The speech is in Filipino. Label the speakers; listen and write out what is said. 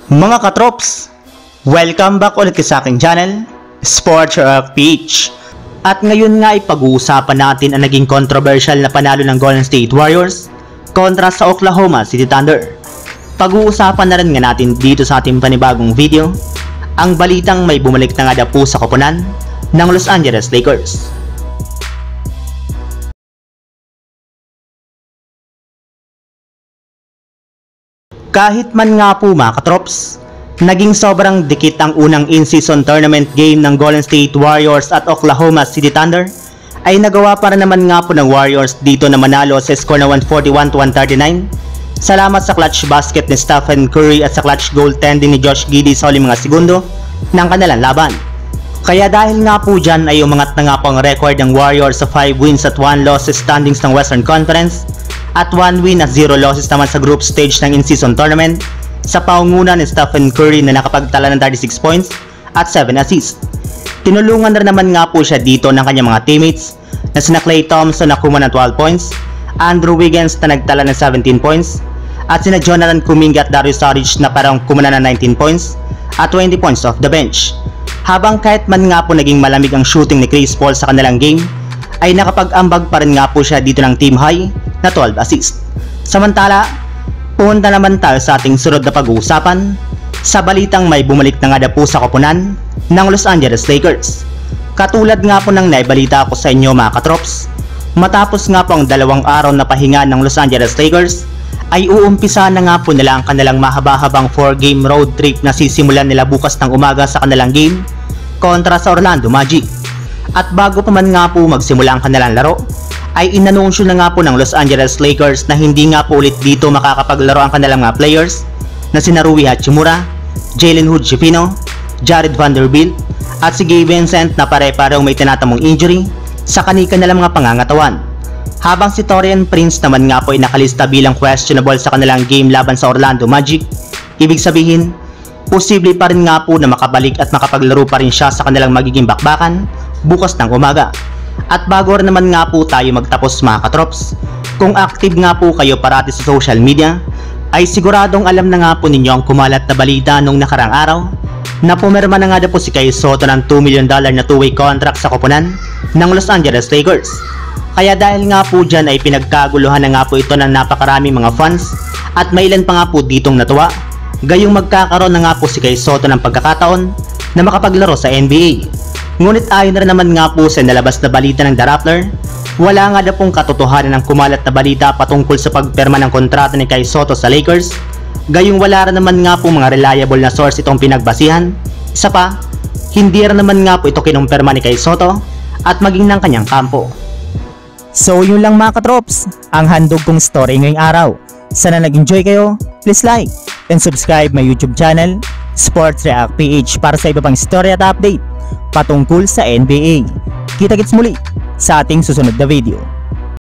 Speaker 1: Mga katrops, welcome back ulit sa aking channel, Sports PH. At ngayon nga ay pag-uusapan natin ang naging controversial na panalo ng Golden State Warriors kontra sa Oklahoma City Thunder. Pag-uusapan na rin nga natin dito sa ating panibagong video ang balitang may bumalik na nga po sa koponan ng Los Angeles Lakers. Kahit man nga po mga katrops, naging sobrang dikit ang unang in-season tournament game ng Golden State Warriors at Oklahoma City Thunder, ay nagawa para naman nga po ng Warriors dito na manalo sa score na 141-139. Salamat sa clutch basket ni Stephen Curry at sa clutch goaltending ni Josh Giddey sa huling mga segundo ng kanilang laban. Kaya dahil nga po dyan ay umangat na nga po ang record ng Warriors sa 5 wins at 1 losses standings ng Western Conference at 1 win at 0 losses naman sa group stage ng in-season tournament sa paunguna ni Stephen Curry na nakapagtala ng 36 points at 7 assists. Tinulungan na naman nga po siya dito ng kanyang mga teammates na sina Klay Thompson na kumuna ng 12 points, Andrew Wiggins na nagtala ng 17 points, at sina Jonathan Kuminga at Dario Saric na parang kumuna ng 19 points at 20 points off the bench. Habang kahit man nga po naging malamig ang shooting ni Chris Paul sa kanilang game, ay nakapag-ambag pa rin nga po siya dito ng team high na 12 assists. Samantala, punta naman tayo sa ating sunod na pag-uusapan sa balitang may bumalik na nga po sa koponan ng Los Angeles Lakers. Katulad nga po ng naibalita ko sa inyo mga katrops, matapos nga po ang 2 araw na pahinga ng Los Angeles Lakers, ay uumpisa na nga po nila ang kanilang mahaba-habang 4-game road trip na sisimulan nila bukas ng umaga sa kanilang game kontra sa Orlando Magic. At bago pa man nga po magsimula ang kanilang laro, ay inanunsyo na nga po ng Los Angeles Lakers na hindi nga po ulit dito makakapaglaro ang kanilang mga players na sina Rui Hachimura, Jalen Hood-Schifino, Jared Vanderbilt at si Gabe Vincent na pare-parehong may tinatamong injury sa kanilang mga pangangatawan. Habang si Taurean Prince naman nga po ay nakalista bilang questionable sa kanilang game laban sa Orlando Magic, ibig sabihin, posible pa rin nga po na makabalik at makapaglaro pa rin siya sa kanilang magiging bakbakan bukas ng umaga. At bago rin naman nga po tayo magtapos mga katrops, kung active nga po kayo parati sa social media, ay siguradong alam na nga po ninyo ang kumalat na balita nung nakarang araw na pumirma na nga po si Kai Sotto ng $2 million na two-way contract sa koponan ng Los Angeles Lakers. Kaya dahil nga po dyan ay pinagkaguluhan na nga po ito ng napakarami mga fans at may ilan pa nga po ditong natuwa, gayong magkakaroon na nga po si Kai Sotto ng pagkakataon na makapaglaro sa NBA. Ngunit ayon na rin naman nga po sa nalabas na balita ng The Rappler, wala nga na pong katotohanan ng kumalat na balita patungkol sa pagpirma ng kontrata ni Kai Sotto sa Lakers, gayong wala rin naman nga po mga reliable na source itong pinagbasihan. Isa pa, hindi rin naman nga po ito kinumpirma ni Kai Sotto at maging ng kanyang kampo.
Speaker 2: So yun lang mga katrops, ang handog kong story ngayong araw. Sana nag-enjoy kayo, please like and subscribe my YouTube channel, Sports React PH, para sa iba pang story at update patungkol sa NBA. Kita-kits muli sa ating susunod na video.